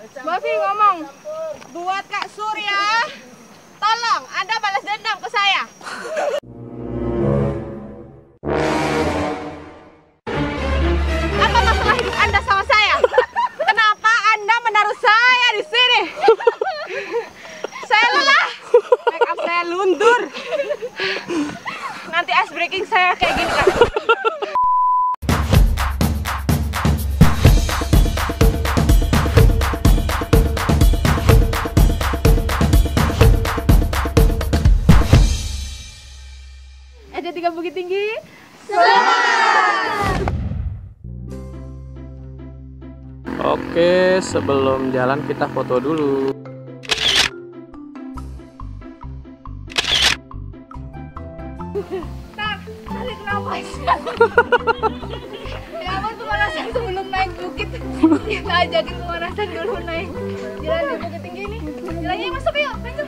Bafi ngomong, buat Kak Surya, tolong Anda balas dendam ke saya. Apa masalah hidup Anda sama saya? Kenapa Anda menaruh saya di sini? Saya lelah, make up saya luntur. Nanti ice breaking saya kayak gini kan. Ada 3 Bukit Tinggi. Selamat! Oke, sebelum jalan kita foto dulu. Tak, tarik nafas. Ya ampun, pemanasan sebelum naik bukit. Kita ajakin pemanasan dulu naik jalan di Bukit Tinggi ini. Jalannya masuk yuk, lanjut.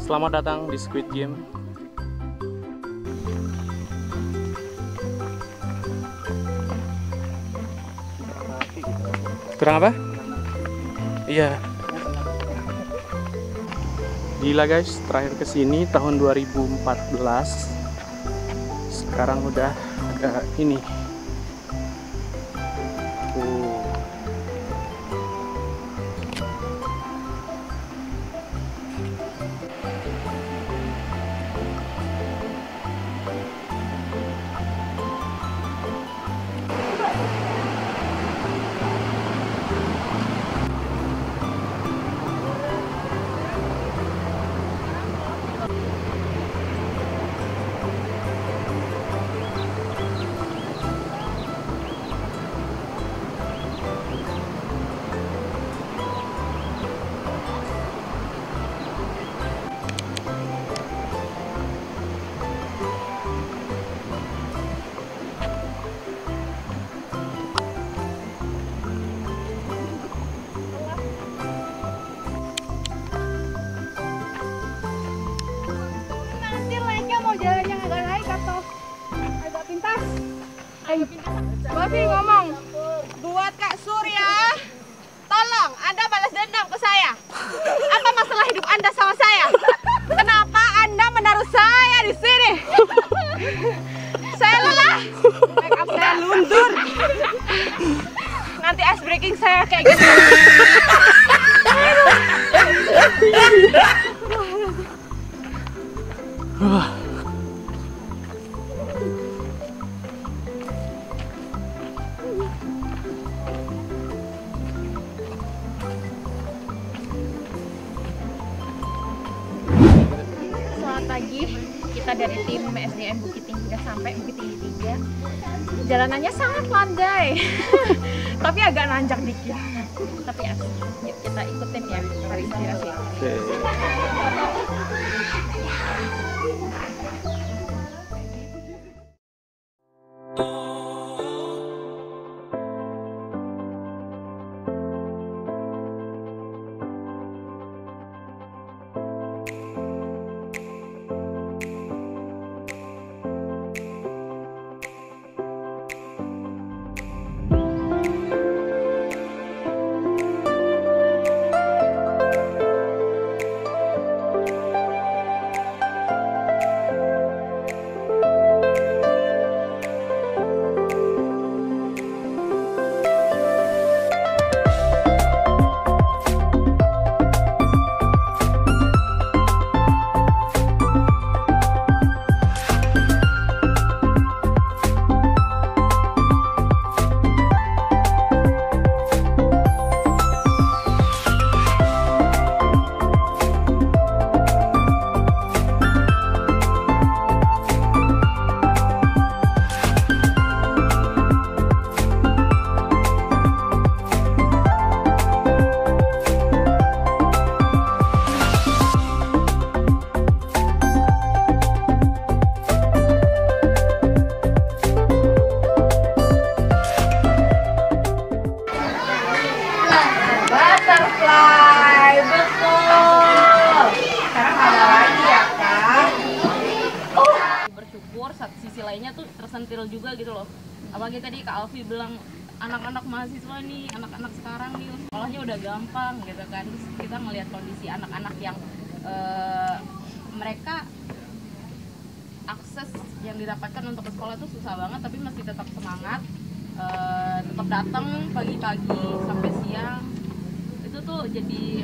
Selamat datang di Squid Game. Kurang apa? Iya. Gila guys, terakhir kesini tahun 2014. Sekarang udah ada ini. Nanti naiknya mau jalan yang agak naik atau agak pintas? Bafi ngomong, buat Kak Surya, tolong Anda balas dendam ke saya. Apa masalah hidup Anda sama saya? Kenapa Anda menaruh saya di sini? Saya lelah, make up saya luntur. Nanti ice breaking saya kayak gini. Selamat pagi, kita dari tim SDN Bukit Tinggi udah sampai Bukit Tinggi 3. Jalanannya sangat landai, tapi agak nanjak dikit. Tapi asik. Yuk kita ikutin ya, hari inspirasi. Oke. sisi lainnya tuh tersentil juga gitu loh. Apalagi tadi Kak Alfi bilang anak-anak mahasiswa nih, anak-anak sekarang nih sekolahnya udah gampang gitu kan. Terus kita ngelihat kondisi anak-anak yang mereka akses yang didapatkan untuk ke sekolah itu susah banget, tapi masih tetap semangat, tetap datang pagi-pagi sampai siang. Itu tuh lebih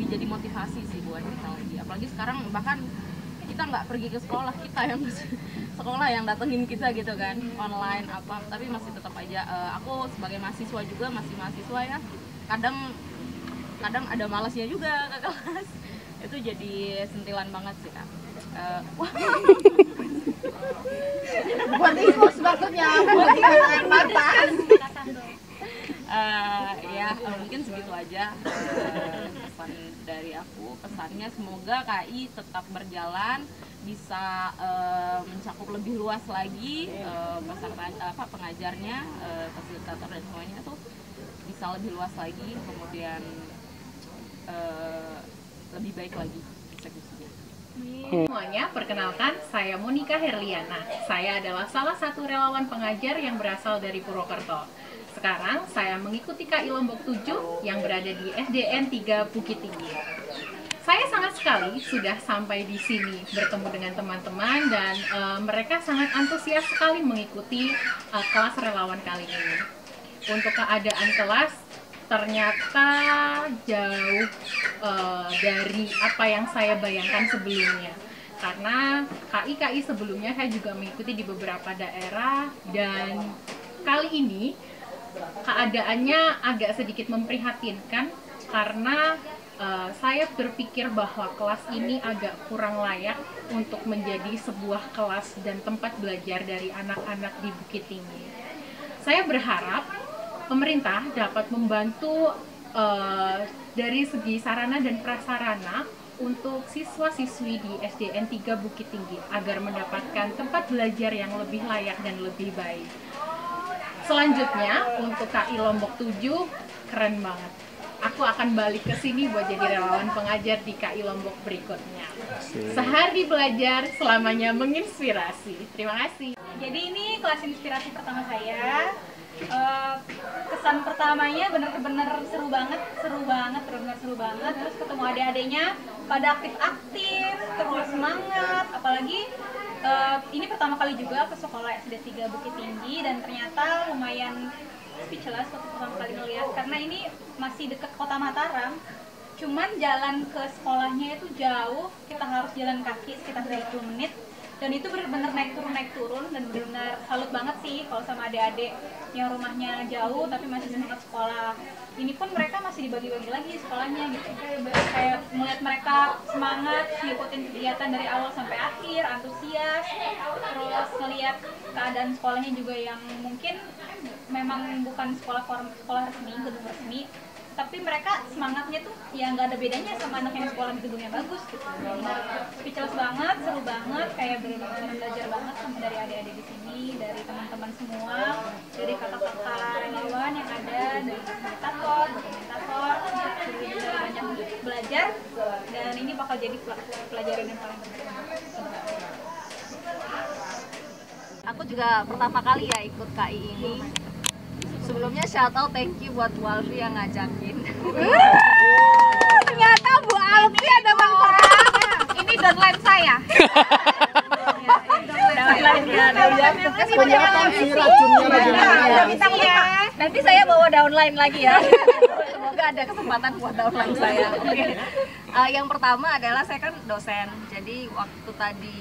jadi motivasi sih buat kita lagi. Apalagi sekarang bahkan kita nggak pergi ke sekolah, kita yang sekolah yang datengin kita gitu kan, online apa, tapi masih tetap aja aku sebagai mahasiswa juga, masih mahasiswa ya, kadang ada malasnya juga ke kelas. Itu jadi sentilan banget sih Kak. Buat infus maksudnya, buat dengan mata. Ya mungkin segitu aja pesan dari aku. Pesannya semoga KI tetap berjalan, bisa mencakup lebih luas lagi peserta pengajarnya, fasilitator dan semuanya tuh bisa lebih luas lagi, kemudian lebih baik lagi eksekusinya. Semuanya, perkenalkan, saya Monika Herliana. Saya adalah salah satu relawan pengajar yang berasal dari Purwokerto. Sekarang saya mengikuti KI Lombok 7 yang berada di SDN 3 Bukit Tinggi. Saya sangat sekali sudah sampai di sini bertemu dengan teman-teman dan mereka sangat antusias sekali mengikuti kelas relawan kali ini. Untuk keadaan kelas ternyata jauh dari apa yang saya bayangkan sebelumnya. Karena KI sebelumnya saya juga mengikuti di beberapa daerah dan kali ini keadaannya agak sedikit memprihatinkan karena saya berpikir bahwa kelas ini agak kurang layak untuk menjadi sebuah kelas dan tempat belajar dari anak-anak di Bukit Tinggi. Saya berharap pemerintah dapat membantu dari segi sarana dan prasarana untuk siswa-siswi di SDN 3 Bukit Tinggi agar mendapatkan tempat belajar yang lebih layak dan lebih baik. Selanjutnya untuk KI Lombok 7 keren banget. Aku akan balik ke sini buat jadi relawan pengajar di KI Lombok berikutnya. Sehari belajar selamanya menginspirasi. Terima kasih. Jadi ini kelas inspirasi pertama saya. Kesan pertamanya bener-bener seru banget, bener-bener seru banget. Terus ketemu adik-adiknya pada aktif-aktif, terus semangat. Apalagi ini pertama kali juga ke sekolah SD 3 Bukit Tinggi dan ternyata lumayan speechless waktu pertama kali melihat karena ini masih dekat kota Mataram. Cuman jalan ke sekolahnya itu jauh, kita harus jalan kaki sekitar 30 menit. Dan itu benar-benar naik turun dan benar-benar salut banget sih kalau sama adik-adik yang rumahnya jauh tapi masih semangat sekolah. Ini pun mereka masih dibagi-bagi lagi sekolahnya gitu. Kayak melihat mereka semangat ngikutin kegiatan dari awal sampai akhir, antusias. Terus ngelihat keadaan sekolahnya juga yang mungkin memang bukan sekolah resmi, gedung resmi. Tapi mereka semangatnya tuh ya nggak ada bedanya sama anak yang sekolah di gedungnya bagus gitu. Speechless banget, seru banget, kayak benar-benar belajar banget sama dari adik-adik di sini, dari teman-teman semua, dari kakak-kakak relawan yang ada, dari fasilitator, dokumentator, jadi banyak belajar dan ini bakal jadi pelajaran yang paling penting. Aku juga pertama kali ya ikut KI ini. Sebelumnya shout out thank you buat Bu Alfi yang ngajakin. Ternyata Bu Alfi ada manfaat. Ini downline saya. Downline ya, nanti saya bawa downline lagi ya. Semoga ada kesempatan buat downline saya. Oke. Yang pertama adalah saya kan dosen. Jadi waktu tadi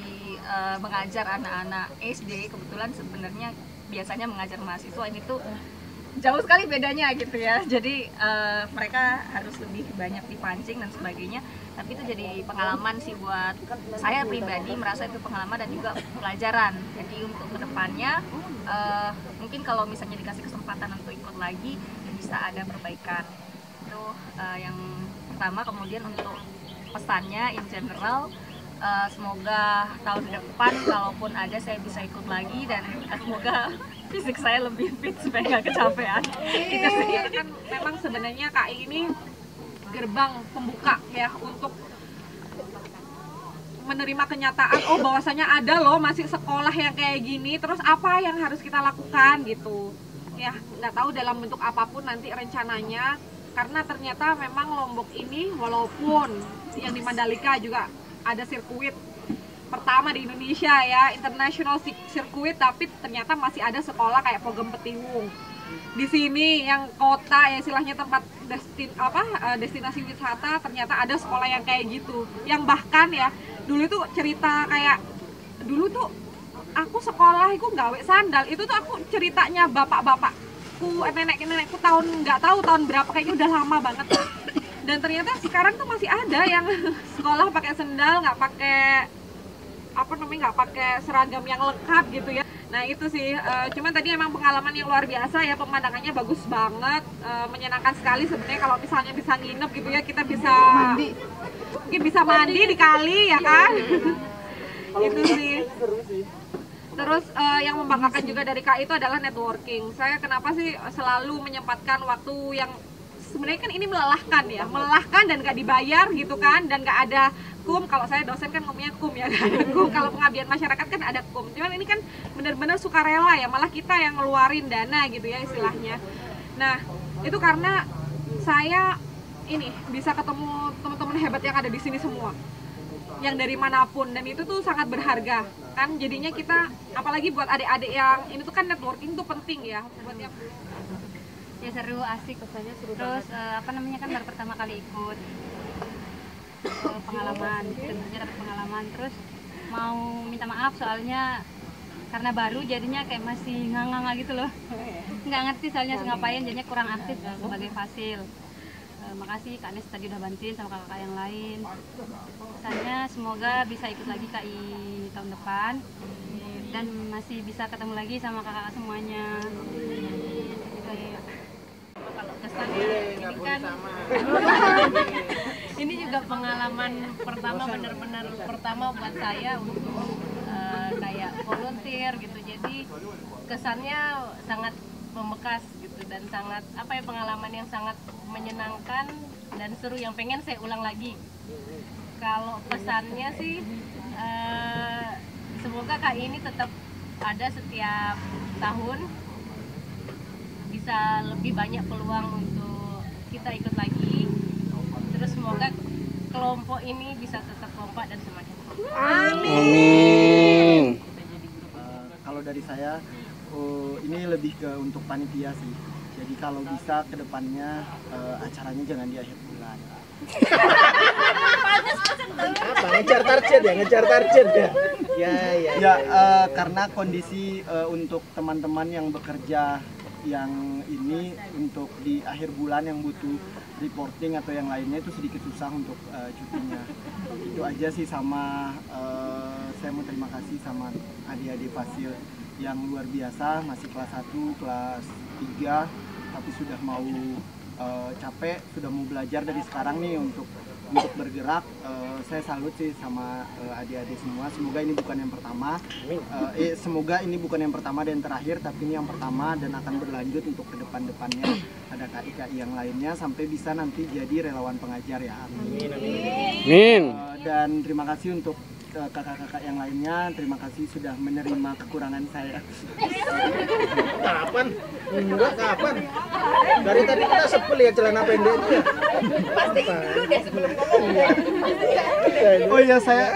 mengajar anak-anak SD, kebetulan sebenarnya biasanya mengajar mahasiswa ini tuh jauh sekali bedanya gitu ya. Jadi mereka harus lebih banyak dipancing dan sebagainya. Tapi itu jadi pengalaman sih buat saya pribadi, merasa itu pengalaman dan juga pelajaran. Jadi untuk kedepannya mungkin kalau misalnya dikasih kesempatan untuk ikut lagi bisa ada perbaikan. Itu yang pertama. Kemudian untuk pesannya in general, semoga tahun depan kalaupun ada saya bisa ikut lagi dan semoga fisik saya lebih fit supaya nggak kecapean. Itu sih. Kan memang sebenarnya KI ini gerbang pembuka ya untuk menerima kenyataan, oh bahwasanya ada loh masih sekolah yang kayak gini, terus apa yang harus kita lakukan gitu ya. Nggak tahu dalam bentuk apapun nanti rencananya, karena ternyata memang Lombok ini walaupun yang di Mandalika juga ada sirkuit pertama di Indonesia ya, international circuit, tapi ternyata masih ada sekolah kayak Pogem Petiwung. Di sini yang kota ya istilahnya tempat destinasi wisata, ternyata ada sekolah yang kayak gitu. Yang bahkan ya dulu tuh cerita kayak dulu tuh aku sekolah itu gawe sandal, itu tuh aku ceritanya bapak-bapakku, nenek-nenekku nggak tahu tahun berapa, kayaknya udah lama banget. Dan ternyata sekarang tuh masih ada yang sekolah pakai sandal, nggak pakai nggak pakai seragam yang lengkap gitu ya. Nah itu sih, cuman tadi emang pengalaman yang luar biasa ya, pemandangannya bagus banget, menyenangkan sekali sebenarnya kalau misalnya bisa nginep gitu ya, kita bisa mungkin bisa mandi di kali ya kan. Itu sih. Terus yang membanggakan juga dari KAI itu adalah networking. Saya kenapa sih selalu menyempatkan waktu yang sebenarnya kan ini melelahkan dan gak dibayar gitu kan, dan gak ada kum. Kalau saya dosen kan ngomongnya kum ya, gak ada kum. Kalau pengabdian masyarakat kan ada kum. Cuman ini kan benar-benar sukarela ya, malah kita yang ngeluarin dana gitu ya istilahnya. Nah itu karena saya ini bisa ketemu teman-teman hebat yang ada di sini semua, yang dari manapun, dan itu tuh sangat berharga kan. Jadinya kita, apalagi buat adik-adik yang ini tuh kan networking tuh penting ya buat yang Ya seru, asik. Terus kan baru pertama kali ikut pengalaman, tentunya dapat pengalaman. Terus mau minta maaf soalnya karena baru jadinya kayak masih nganga gitu loh. Nggak ngerti soalnya ngapain, jadinya kurang aktif sebagai fasil. Makasih Kak Nes tadi udah bantuin sama kakak yang lain. Pesannya semoga bisa ikut lagi KI tahun depan dan masih bisa ketemu lagi sama kakak semuanya. Kalau kesannya ini kan ini juga pengalaman pertama, benar-benar pertama buat saya untuk kayak volunteer gitu. Jadi kesannya sangat membekas gitu, dan sangat pengalaman yang sangat menyenangkan dan seru yang pengen saya ulang lagi. Kalau pesannya sih semoga KAI ini tetap ada setiap tahun, bisa lebih banyak peluang untuk kita ikut lagi. Terus semoga kelompok ini bisa tetap kompak dan semakin kompak. Amin. Kalau dari saya ini lebih ke untuk panitia sih. Jadi kalau bisa kedepannya acaranya jangan di akhir bulan. Apa? Ngejar target ya? Ya, karena kondisi untuk teman-teman yang bekerja yang ini untuk di akhir bulan yang butuh reporting atau yang lainnya itu sedikit susah untuk cutinya. Itu aja sih. Sama saya mau terima kasih sama adik-adik Fasil yang luar biasa, masih kelas 1, kelas 3, tapi sudah mau capek, sudah mau belajar dari sekarang nih untuk bergerak. Saya salut sih sama adik-adik semua. Semoga ini bukan yang pertama. Semoga ini bukan yang pertama dan terakhir, tapi ini yang pertama dan akan berlanjut untuk ke depan-depannya. Ada KI yang lainnya sampai bisa nanti jadi relawan pengajar ya. Amin. Dan terima kasih untuk kakak-kakak yang lainnya. Terima kasih sudah menerima kekurangan saya. Kapan? Enggak, kapan? Dari tadi kita sepel ya celana pendek itu ya. Pasti itu deh sebelum ngomong. Oh iya, saya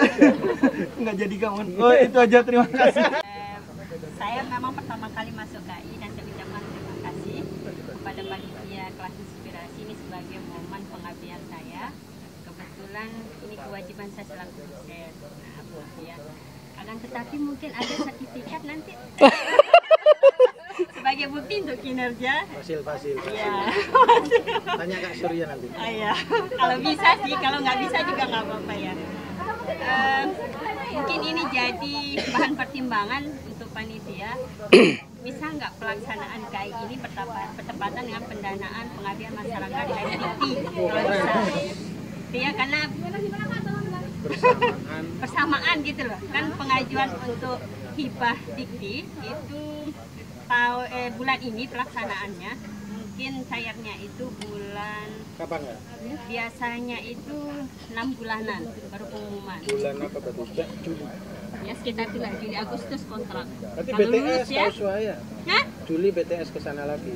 nggak jadi kamu. Oh itu aja, terima kasih. Saya memang pertama kali masuk KAI dan saya ucapkan terima kasih kepada panitia kelas inspirasi ini sebagai momen pengabdian saya. Kebetulan ini kewajiban saya selaku dosen. Ya. Akan tetapi mungkin ada sertifikat nanti sebagai bukti untuk kinerja. Fasil. Ya. Tanya Kak Surya nanti. Ya. Kalau bisa sih, kalau nggak bisa juga nggak apa-apa ya. Mungkin ini jadi bahan pertimbangan untuk panitia. Bisa nggak pelaksanaan KAI ini bertepatan dengan pendanaan pengabdian masyarakat IDT? Kalau bisa. Ya, karena bersamaan gitu loh. Kan pengajuan untuk hibah dikti itu bulan ini pelaksanaannya. mungkin cairnya itu bulan Kapan nggak? biasanya itu 6 bulanan baru pengumuman. Bulan apa berarti? Juli. Ya sekitar itulah Juli Agustus kontrak. Berarti Kalau BTS lulus ya, tahu saya. Hah? Juli BTS ke sana lagi.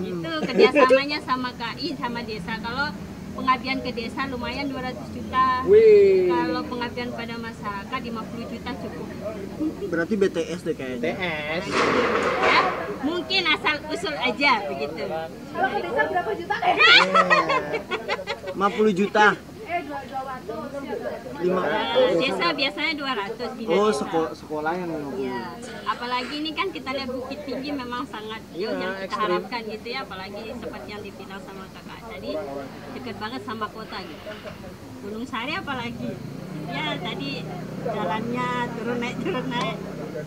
Itu kerjasamanya sama KI sama desa. Kalau pengabdian ke desa lumayan 200 juta. Wih. Kalau pengabdian pada masyarakat 50 juta cukup. Berarti BTS deh kayaknya. BTS. Ya, mungkin asal usul aja begitu. Kalau ke desa berapa juta? 50 juta. 5. Desa biasanya 200 bina Oh, desa. sekolah yang 50. Ya, apalagi ini kan kita lihat Bukit Tinggi memang sangat Iya, yang kita ekstrim. harapkan gitu ya, apalagi seperti yang dibilang sama kakak tadi, dekat banget sama kota gitu. Gunung Sari apalagi, ya tadi jalannya turun naik,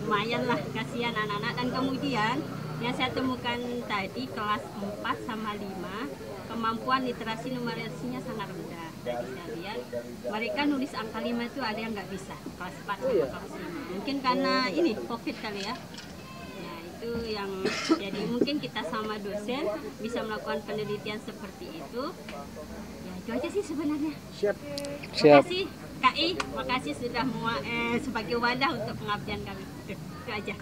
lumayan lah, kasihan anak-anak. Dan kemudian yang saya temukan tadi kelas 4 sama 5, kemampuan literasi numerasinya sangat rendah. Tadi saya lihat mereka nulis angka 5 itu ada yang nggak bisa kelas 4 sama kelas 5. Mungkin karena ini COVID kali ya. Nah itu yang jadi mungkin kita sama dosen bisa melakukan penelitian seperti itu. Ya itu aja sih sebenarnya. Siap. Siap. Makasih KI, makasih sudah sebagai wadah untuk pengabdian kami. Itu aja.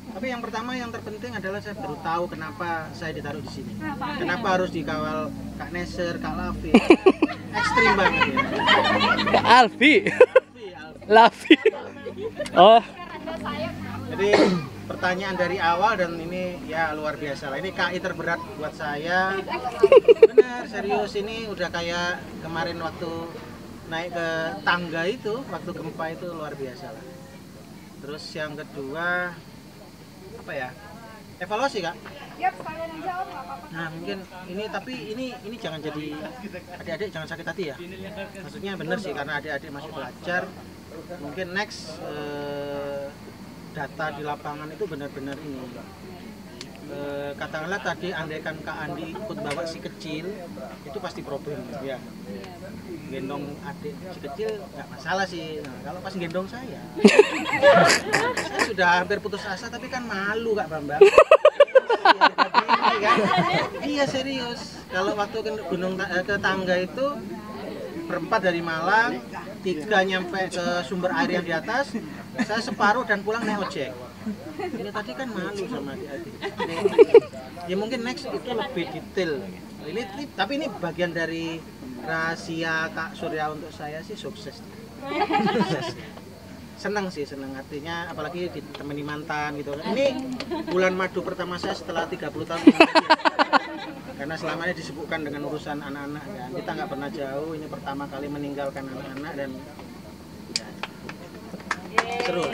Tapi yang pertama yang terpenting adalah saya baru tahu kenapa saya ditaruh di sini. Kenapa harus dikawal Kak Neser, Kak Lavi. Ekstrim banget ya. Kak Alfi. Lavi. Oh, Jadi pertanyaan dari awal dan ini ya luar biasa lah. Ini KI terberat buat saya. Bener, serius ini udah kayak kemarin waktu naik ke tangga itu, waktu gempa itu luar biasa lah. Terus yang kedua apa ya? Evaluasi Kak. Yap, sekalian aja om, nggak apa-apa. Nah mungkin ini tapi ini jangan jadi adik-adik jangan sakit hati ya. Maksudnya bener sih karena adik-adik masih belajar. Mungkin next data di lapangan itu benar-benar ini. Katakanlah tadi andaikan Kak Andi ikut bawa si kecil itu pasti problem ya. Gendong adik si kecil nggak masalah sih. Nah, kalau pas gendong saya sudah hampir putus asa tapi kan malu Kak Bambang. Iya serius. Kalau waktu ke tangga itu berempat dari Malang, 3 nyampe ke sumber air yang di atas, saya separuh dan pulang naik ojek. Ini tadi kan malu sama adik-adik. Ya mungkin next itu lebih detail. Tapi ini bagian dari rahasia Kak Surya untuk saya sih sukses. Senang sih, senang artinya apalagi ditemani mantan gitu. Ini bulan madu pertama saya setelah 30 tahun. Karena selama ini disibukkan dengan urusan anak-anak ya. Kita nggak pernah jauh, ini pertama kali meninggalkan anak-anak dan ya, seru.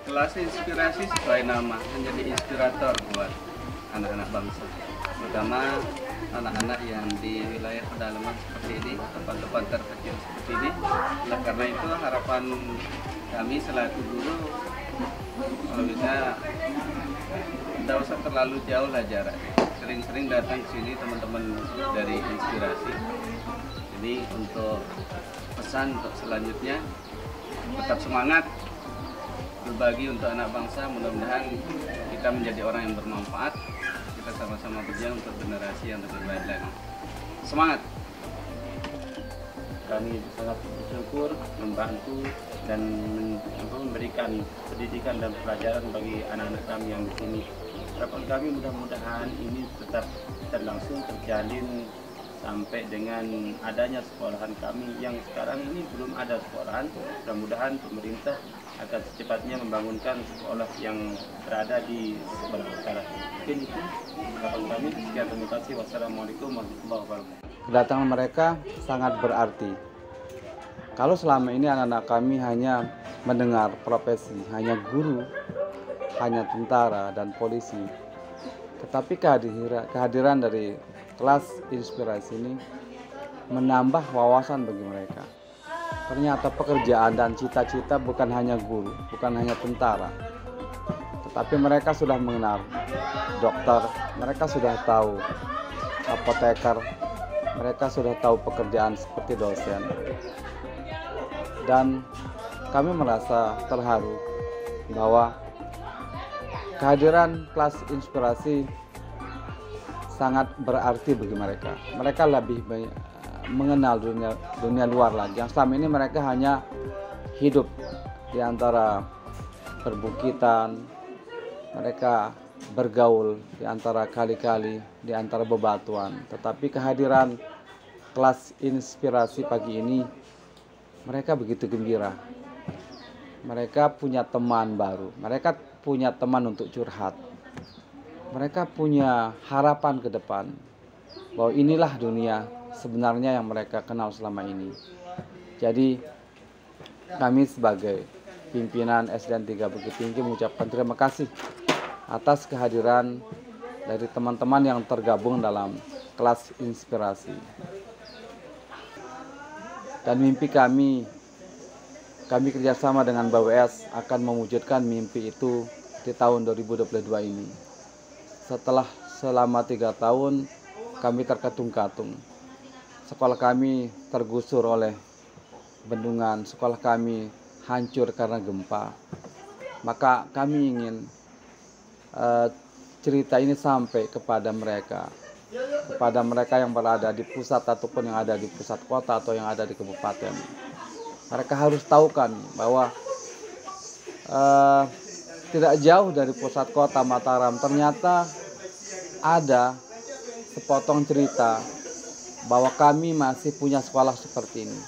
Kelas inspirasi sesuai nama, menjadi inspirator buat anak-anak bangsa, terutama anak-anak yang di wilayah pedalaman seperti ini, tempat-tempat terpencil seperti ini. Nah, karena itu harapan kami selaku guru, kalau bisa tidak usah terlalu jauh lah jarak, sering-sering datang ke sini teman-teman dari inspirasi. Jadi untuk pesan untuk selanjutnya, tetap semangat berbagi untuk anak bangsa. Mudah-mudahan kita menjadi orang yang bermanfaat. Kita sama-sama berjuang untuk generasi yang lebih baik lagi. Semangat! Kami sangat bersyukur membantu dan memberikan pendidikan dan pelajaran bagi anak-anak kami yang di sini. Harapan kami mudah-mudahan ini tetap terlangsung terjalin sampai dengan adanya sekolahan kami yang sekarang ini belum ada sekolahan. Mudah-mudahan pemerintah akan secepatnya membangunkan sekolah yang berada di sebelah utara. Mungkin itu harapan kami. Sekian, terima kasih. Wassalamualaikum warahmatullahi wabarakatuh. Kedatangan mereka sangat berarti Kalau selama ini anak-anak kami hanya mendengar profesi, hanya guru, hanya tentara dan polisi, tetapi kehadiran dari kelas inspirasi ini menambah wawasan bagi mereka. Ternyata pekerjaan dan cita-cita bukan hanya guru, bukan hanya tentara, tetapi mereka sudah mengenal dokter, mereka sudah tahu apoteker, mereka sudah tahu pekerjaan seperti dosen. Dan kami merasa terharu bahwa kehadiran kelas inspirasi sangat berarti bagi mereka. Mereka lebih mengenal dunia luar lagi. Yang selama ini mereka hanya hidup di antara perbukitan, mereka bergaul di antara kali-kali, di antara bebatuan. Tetapi kehadiran kelas inspirasi pagi ini, mereka begitu gembira. Mereka punya teman baru, mereka punya teman untuk curhat. Mereka punya harapan ke depan bahwa inilah dunia sebenarnya yang mereka kenal selama ini. Jadi kami sebagai pimpinan SDN 3 Bukit Tinggi mengucapkan terima kasih atas kehadiran dari teman-teman yang tergabung dalam kelas inspirasi. Dan mimpi kami kerjasama dengan BWS akan mewujudkan mimpi itu di tahun 2022 ini. Selama 3 tahun kami terkatung-katung. Sekolah kami tergusur oleh bendungan, sekolah kami hancur karena gempa. Maka kami ingin cerita ini sampai kepada mereka yang berada di pusat ataupun yang ada di pusat kota atau yang ada di kabupaten. Mereka harus tahu kan bahwa tidak jauh dari pusat kota Mataram ternyata ada sepotong cerita bahwa kami masih punya sekolah seperti ini.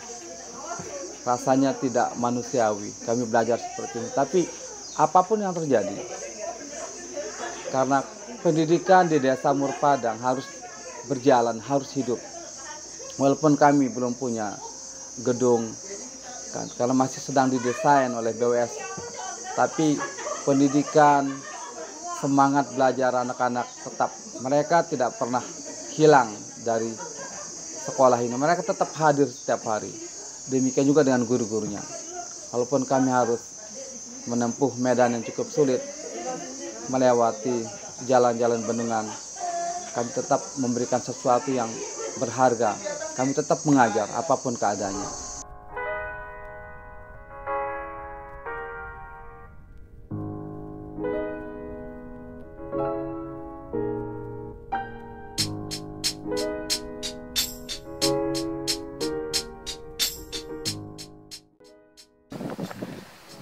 Rasanya tidak manusiawi kami belajar seperti ini. Tapi apapun yang terjadi, karena pendidikan di Desa Murpadang harus berjalan, harus hidup. Walaupun kami belum punya gedung, kan, karena masih sedang didesain oleh BWS. Tapi pendidikan, semangat belajar anak-anak tetap, mereka tidak pernah hilang dari sekolah ini. Mereka tetap hadir setiap hari. Demikian juga dengan guru-gurunya. Walaupun kami harus menempuh medan yang cukup sulit, melewati jalan-jalan bendungan, kami tetap memberikan sesuatu yang berharga. Kami tetap mengajar apapun keadaannya.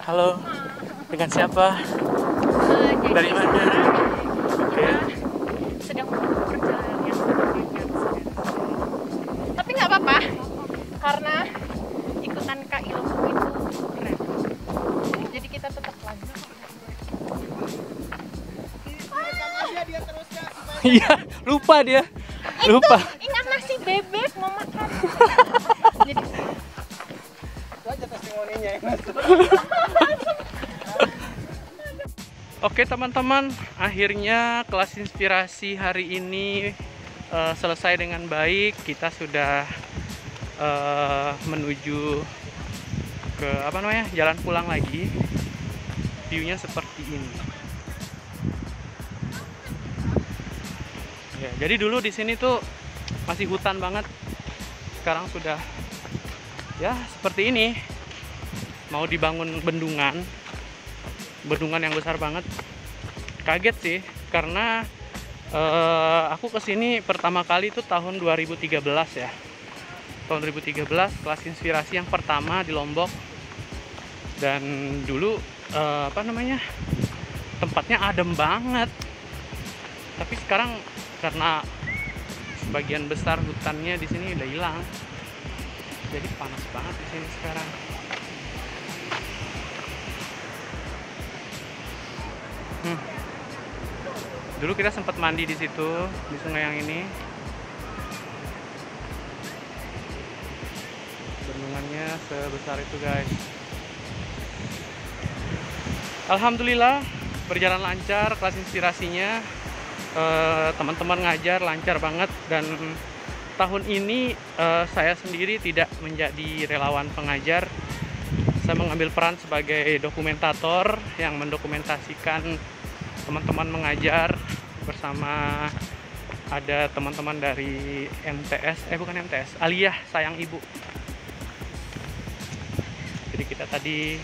Halo, dengan siapa? Dari mana? Oke. Sedang perjalanan yang tapi nggak apa-apa, karena ikutan Kak Ilmu itu keren. Jadi kita tetap lanjut. Iya, lupa dia. Lupa. Ingat nasi bebek mau makan. Jadi Itu aja testimoninya ya, Mas. Oke teman-teman, akhirnya kelas inspirasi hari ini selesai dengan baik. Kita sudah menuju ke jalan pulang lagi. View-nya seperti ini. Ya, jadi dulu di sini tuh masih hutan banget. Sekarang sudah ya seperti ini. Mau dibangun bendungan yang besar banget. Kaget sih karena aku kesini pertama kali itu tahun 2013 ya. Tahun 2013 kelas inspirasi yang pertama di Lombok. Dan dulu tempatnya adem banget. Tapi sekarang karena sebagian besar hutannya di sini udah hilang. Jadi panas banget di sini sekarang. Dulu kita sempat mandi di situ, di sungai yang ini. Bendungannya sebesar itu guys. Alhamdulillah berjalan lancar kelas inspirasinya. Teman-teman ngajar lancar banget, dan tahun ini saya sendiri tidak menjadi relawan pengajar. Saya mengambil peran sebagai dokumentator yang mendokumentasikan teman-teman mengajar bersama ada teman-teman dari MTS, bukan MTS, Aliyah Sayang Ibu. Jadi kita tadi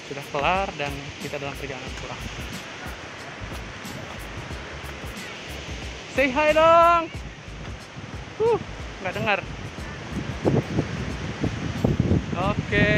sudah kelar dan kita dalam perjalanan pulang. Say hi dong. Nggak dengar. Oke.